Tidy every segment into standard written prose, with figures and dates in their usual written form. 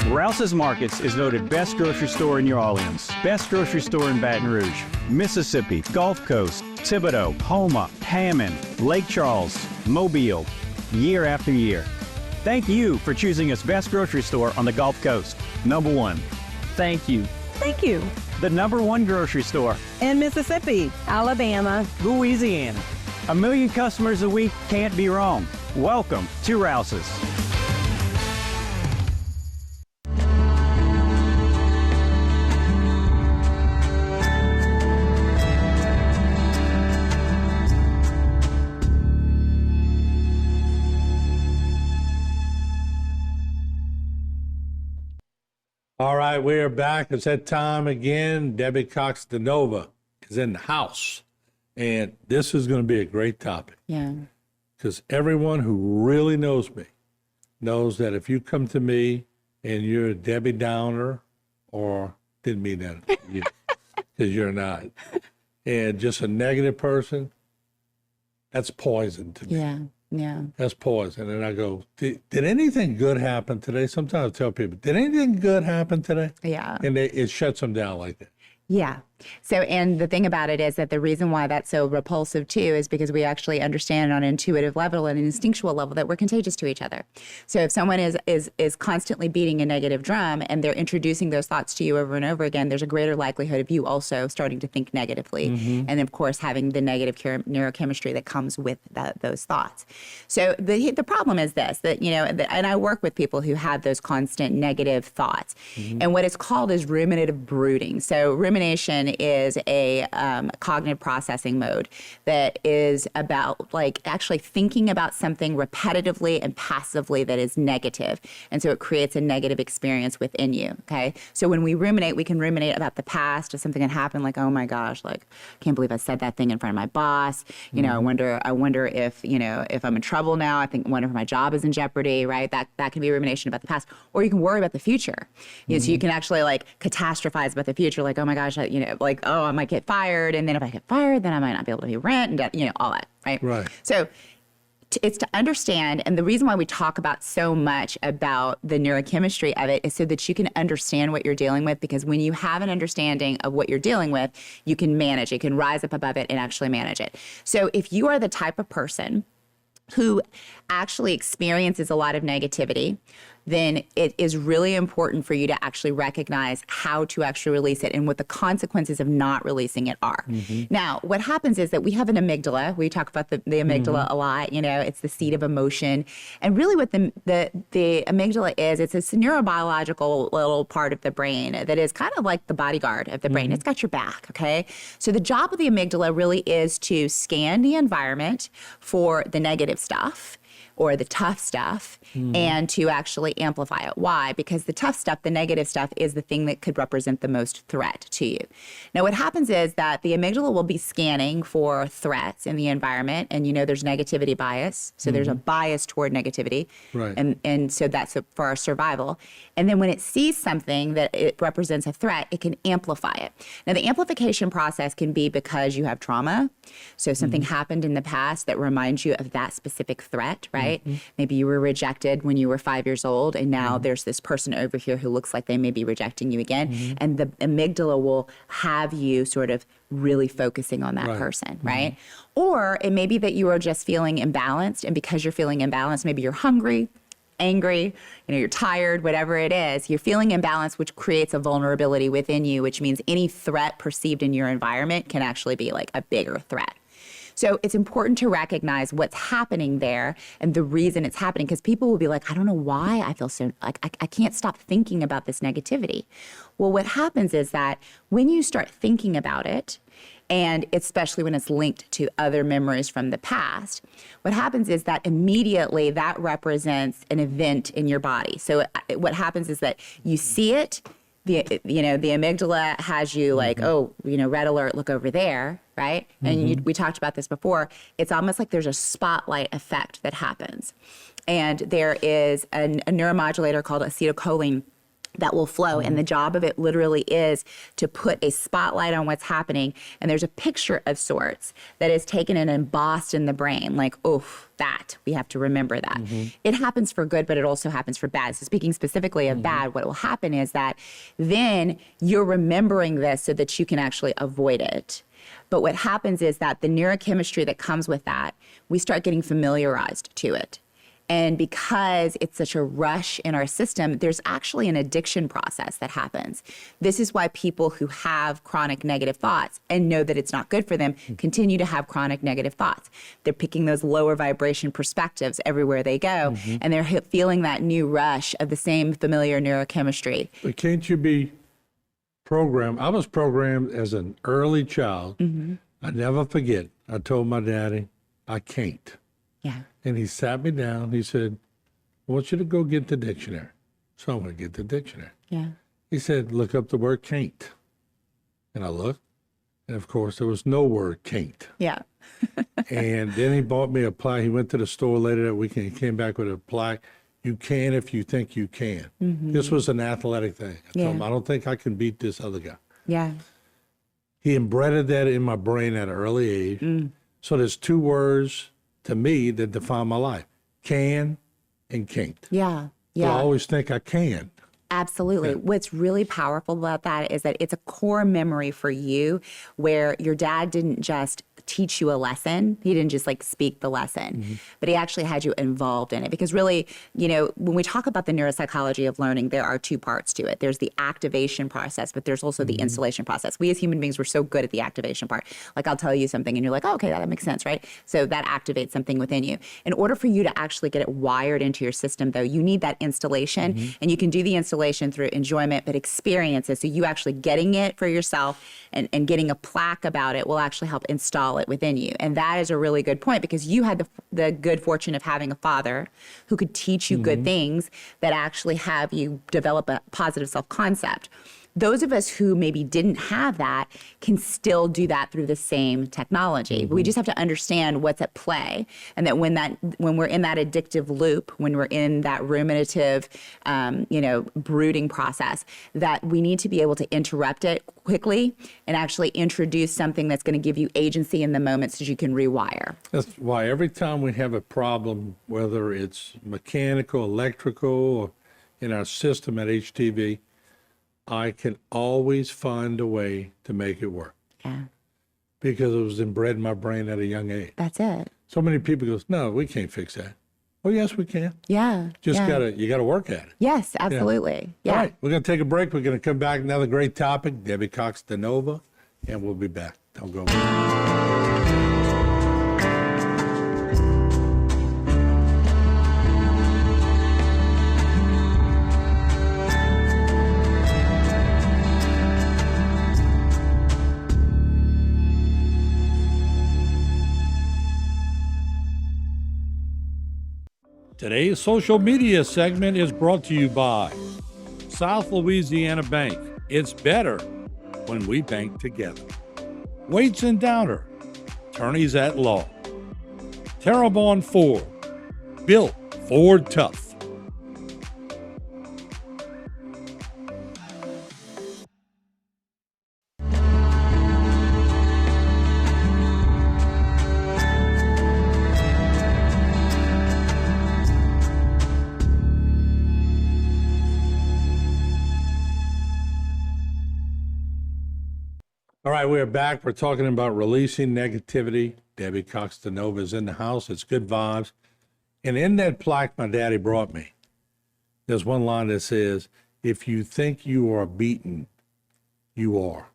Rouse's Markets is voted best grocery store in New Orleans, best grocery store in Baton Rouge, Mississippi, Gulf Coast, Thibodaux, Houma, Hammond, Lake Charles, Mobile, year after year. Thank you for choosing us best grocery store on the Gulf Coast. Number one. Thank you. Thank you. The number one grocery store In Mississippi, Alabama, Louisiana. 1 million customers a week can't be wrong. Welcome to Rouse's. All right, we're back. It's that time again. Debbie Cox DeNova is in the house. And this is going to be a great topic. Yeah. Because everyone who really knows me knows that if you come to me and you're a Debbie Downer, or didn't mean that, because you're not, and just a negative person, that's poison to me. Yeah. Yeah. That's poison. And I go, did anything good happen today? Sometimes I tell people, did anything good happen today? Yeah. And it shuts them down like that. Yeah. So, and the thing about it is that the reason why that's so repulsive too is because we actually understand on an intuitive level and an instinctual level that we're contagious to each other. So if someone is constantly beating a negative drum and they're introducing those thoughts to you over and over again, there's a greater likelihood of you also starting to think negatively. Mm-hmm. And of course, having the negative neurochemistry that comes with those thoughts. So the problem is this, that, you know, and I work with people who have those constant negative thoughts. Mm-hmm. And what it's called is ruminative brooding. So rumination is a cognitive processing mode that is about like actually thinking about something repetitively and passively that is negative. And so it creates a negative experience within you, okay? So when we ruminate, we can ruminate about the past or something that happened, like, oh my gosh, like, I can't believe I said that thing in front of my boss. You know, I wonder if, you know, if I'm in trouble now, I wonder if my job is in jeopardy, right? That can be rumination about the past. Or you can worry about the future. You know, so you can actually like catastrophize about the future, like, oh my gosh, you know, like, oh, I might get fired, and then if I get fired, then I might not be able to pay rent, and you know, all that, right? Right. So it's to understand, and the reason why we talk about so much about the neurochemistry of it is so that you can understand what you're dealing with, because when you have an understanding of what you're dealing with, you can manage it, you can rise up above it and actually manage it. So if you are the type of person who actually experiences a lot of negativity, then it is really important for you to actually recognize how to actually release it and what the consequences of not releasing it are. Mm-hmm. Now, what happens is that we have an amygdala. We talk about the amygdala a lot. You know, it's the seat of emotion. And really what the amygdala is, it's a neurobiological little part of the brain that is kind of like the bodyguard of the brain. It's got your back, okay? So the job of the amygdala really is to scan the environment for the negative stuff or the tough stuff, and to actually amplify it. Why? Because the tough stuff, the negative stuff, is the thing that could represent the most threat to you. Now, what happens is that the amygdala will be scanning for threats in the environment, and you know there's negativity bias, so there's a bias toward negativity, right. and so that's for our survival. And then when it sees something that it represents a threat, it can amplify it. Now, the amplification process can be because you have trauma, so something happened in the past that reminds you of that specific threat, right? Maybe you were rejected when you were 5 years old, and now there's this person over here who looks like they may be rejecting you again. And the amygdala will have you sort of really focusing on that person, right? Or it may be that you are just feeling imbalanced, and because you're feeling imbalanced, maybe you're hungry, angry, you know, you're tired, whatever it is, you're feeling imbalanced, which creates a vulnerability within you, which means any threat perceived in your environment can actually be like a bigger threat. So it's important to recognize what's happening there and the reason it's happening, because people will be like, I don't know why I feel so, like, I can't stop thinking about this negativity. Well, what happens is that when you start thinking about it, and especially when it's linked to other memories from the past, what happens is that immediately that represents an event in your body. So what happens is that you see it, the amygdala has you like, oh, red alert, look over there, right? And we talked about this before. It's almost like there's a spotlight effect that happens. And there is a neuromodulator called acetylcholine that will flow. And the job of it literally is to put a spotlight on what's happening. And there's a picture of sorts that is taken and embossed in the brain, like, oh, that, we have to remember that. It happens for good, but it also happens for bad. So speaking specifically of bad, what will happen is that then you're remembering this so that you can actually avoid it. But what happens is that the neurochemistry that comes with that, we start getting familiarized to it. And because it's such a rush in our system, there's actually an addiction process that happens. This is why people who have chronic negative thoughts and know that it's not good for them continue to have chronic negative thoughts. They're picking those lower vibration perspectives everywhere they go, and they're feeling that new rush of the same familiar neurochemistry. But can't you be programmed? I was programmed as an early child. I never forget, I told my daddy, I can't. Yeah. And he sat me down. He said, I want you to go get the dictionary. So I'm going to get the dictionary. Yeah. He said, look up the word can't. And I looked. And of course, there was no word can't. Yeah. And then he bought me a plaque. He went to the store later that weekend. He came back with a plaque. You can if you think you can. This was an athletic thing. I told him, I don't think I can beat this other guy. Yeah. He embedded that in my brain at an early age. So there's two words to me that define my life: can and can't. Yeah. So I always think I can. Absolutely. What's really powerful about that is that it's a core memory for you where your dad didn't just teach you a lesson. He didn't just like speak the lesson, but he actually had you involved in it. Because really, you know, when we talk about the neuropsychology of learning, there are two parts to it. There's the activation process, but there's also the installation process. We as human beings, we're so good at the activation part. Like I'll tell you something and you're like, oh, okay, that makes sense, right? So that activates something within you. In order for you to actually get it wired into your system, though, you need that installation, and you can do the installation through enjoyment, but experiences. So you actually getting it for yourself and getting a plaque about it will actually help install it within you. And that is a really good point because you had the good fortune of having a father who could teach you good things that actually have you develop a positive self-concept. Those of us who maybe didn't have that can still do that through the same technology. But we just have to understand what's at play, and that when we're in that addictive loop, when we're in that ruminative, brooding process, that we need to be able to interrupt it quickly and actually introduce something that's going to give you agency in the moment so you can rewire. That's why every time we have a problem, whether it's mechanical, electrical, or in our system at HTV, I can always find a way to make it work. Yeah. Because it was inbred in my brain at a young age. That's it. So many people go, no, we can't fix that. Oh, yes, we can. Yeah. You gotta work at it. Yes, absolutely. Yeah. All right, we're gonna take a break. We're gonna come back, another great topic, Debbie Cox DeNova, and we'll be back. Don't go away. Today's social media segment is brought to you by South Louisiana Bank. It's better when we bank together. Waits and Downer, attorneys at law. Terrebonne Ford, built Ford tough. All right, we're back. We're talking about releasing negativity. Debbie Cox DeNova is in the house. It's good vibes. And in that plaque my daddy brought me, there's one line that says, if you think you are beaten, you are.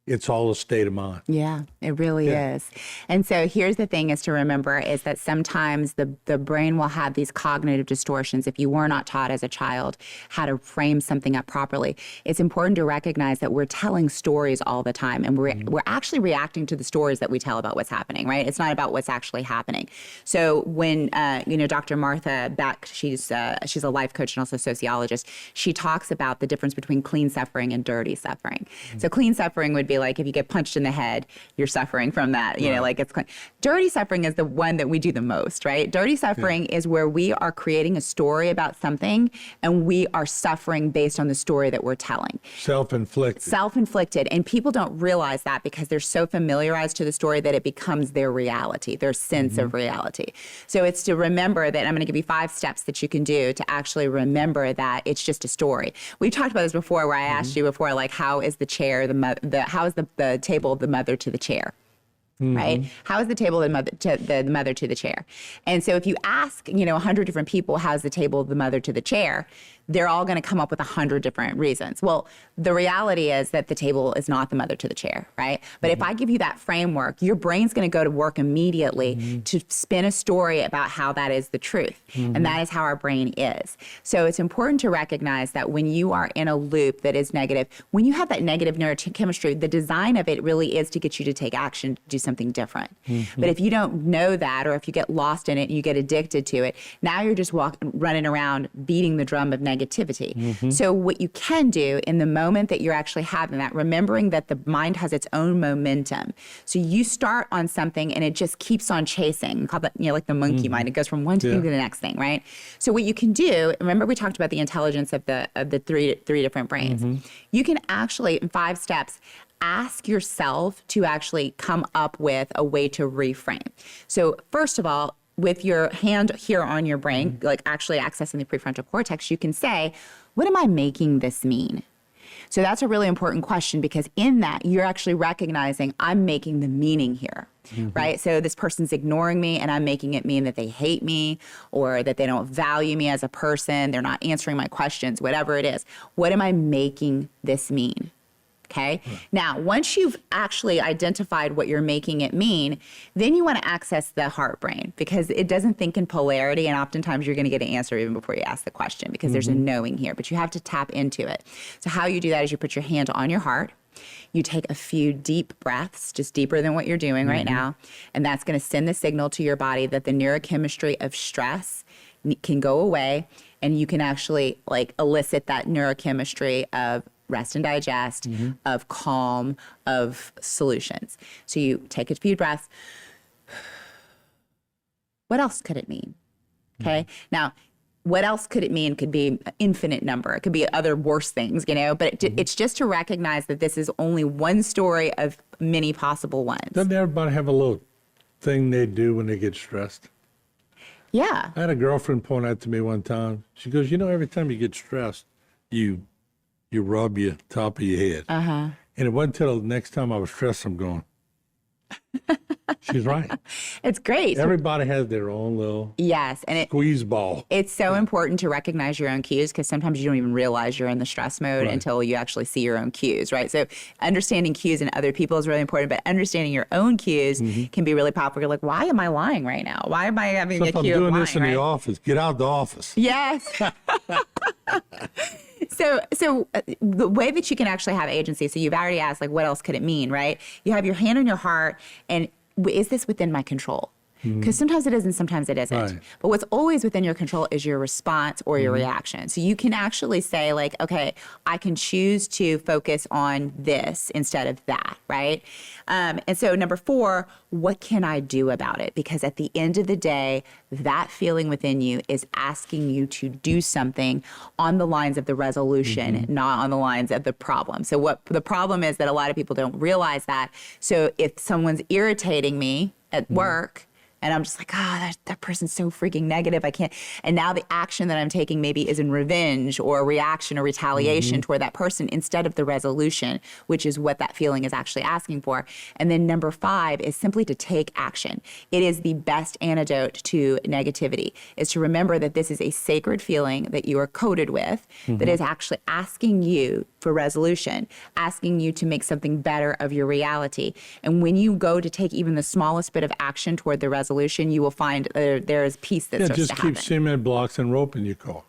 It's all a state of mind. Yeah, it really is. And so here's the thing is to remember is that sometimes the brain will have these cognitive distortions if you were not taught as a child how to frame something up properly. It's important to recognize that we're telling stories all the time, and we're actually reacting to the stories that we tell about what's happening, right? It's not about what's actually happening. So when Dr. Martha Beck, she's a life coach and also sociologist, she talks about the difference between clean suffering and dirty suffering. So clean suffering would be like if you get punched in the head, you're suffering from that. You know, like dirty suffering is the one that we do the most, right? Dirty suffering is where we are creating a story about something and we are suffering based on the story that we're telling. Self-inflicted. Self-inflicted. And people don't realize that because they're so familiarized to the story that it becomes their reality, their sense of reality. So it's to remember that I'm going to give you 5 steps that you can do to actually remember that it's just a story. We talked about this before where I asked you before, like, how is the chair, how is the table the mother to the chair? Right? How is the table the mother to the chair? And so if you ask, 100 different people, how's the table the mother to the chair? They're all going to come up with 100 different reasons. Well, the reality is that the table is not the mother to the chair, right? But if I give you that framework, your brain's going to go to work immediately to spin a story about how that is the truth. And that is how our brain is. So it's important to recognize that when you are in a loop that is negative, when you have that negative neurochemistry, the design of it really is to get you to take action, to do something different. But if you don't know that, or if you get lost in it and you get addicted to it, now you're just running around beating the drum of negativity. So what you can do in the moment that you're actually having that, remembering that the mind has its own momentum. So you start on something and it just keeps on chasing, called that, like the monkey mind. It goes from one thing to the next thing, right? So what you can do, remember we talked about the intelligence of the three different brains. You can actually, in 5 steps, ask yourself to actually come up with a way to reframe. So first of all, with your hand here on your brain, like actually accessing the prefrontal cortex, you can say, what am I making this mean? So that's a really important question because in that, you're actually recognizing I'm making the meaning here, right? So this person's ignoring me and I'm making it mean that they hate me or that they don't value me as a person. They're not answering my questions, whatever it is. What am I making this mean? Okay. Now, once you've actually identified what you're making it mean, then you want to access the heart brain because it doesn't think in polarity. And oftentimes you're going to get an answer even before you ask the question because there's a knowing here, but you have to tap into it. So how you do that is you put your hand on your heart. You take a few deep breaths, just deeper than what you're doing right now. And that's going to send the signal to your body that the neurochemistry of stress can go away. And you can actually like elicit that neurochemistry of rest and digest, of calm, of solutions. So you take a few breaths. What else could it mean? Okay. Now, what else could it mean? Could be an infinite number. It could be other worse things, but it's just to recognize that this is only one story of many possible ones. Doesn't everybody have a little thing they do when they get stressed? Yeah. I had a girlfriend point out to me one time. She goes, every time you get stressed, you rub your top of your head. And it wasn't until the next time I was stressed, I'm going, she's right. It's great. Everybody has their own little squeeze ball. It's so important to recognize your own cues because sometimes you don't even realize you're in the stress mode until you actually see your own cues, right? So understanding cues in other people is really important, but understanding your own cues can be really powerful. You're like, why am I lying right now? Why am I having a cue of lying? I'm doing this in the office. Get out the office. Yes. So the way that you can actually have agency, so you've already asked, like, what else could it mean, right? You have your hand on your heart, and is this within my control? Because sometimes it is and sometimes it isn't. Right. But what's always within your control is your response or your reaction. So you can actually say, like, okay, I can choose to focus on this instead of that, right? And so number 4, what can I do about it? Because at the end of the day, that feeling within you is asking you to do something on the lines of the resolution, not on the lines of the problem. So what the problem is that a lot of people don't realize that. So if someone's irritating me at work, and I'm just like, that person's so freaking negative. I can't. And now the action that I'm taking maybe is in revenge or reaction or retaliation toward that person instead of the resolution, which is what that feeling is actually asking for. And then number 5 is simply to take action. It is the best antidote to negativity, is to remember that this is a sacred feeling that you are coded with that is actually asking you for resolution, asking you to make something better of your reality. And when you go to take even the smallest bit of action toward the resolution, you will find there is peace that starts to happen. Just keep cement blocks and rope in your car.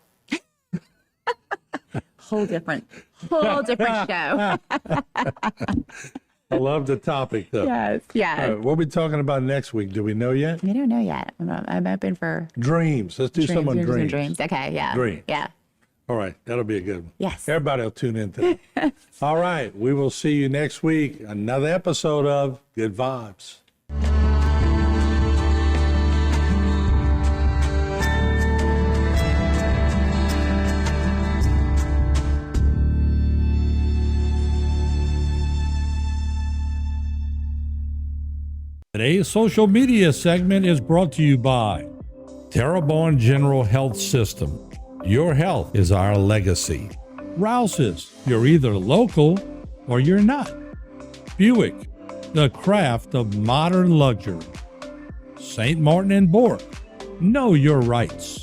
Whole different show. I love the topic, though. Yes. What are we talking about next week? Do we know yet? We don't know yet. I'm open for dreams. Let's do some on dreams. Okay, yeah. Dreams. Yeah. All right, that'll be a good one. Yes. Everybody will tune into that. All right, we will see you next week. Another episode of Good Vibes. Today's social media segment is brought to you by Terrebonne General Health System. Your health is our legacy. Rouse's, you're either local or you're not. Buick, the craft of modern luxury. St. Martin and Bork, know your rights.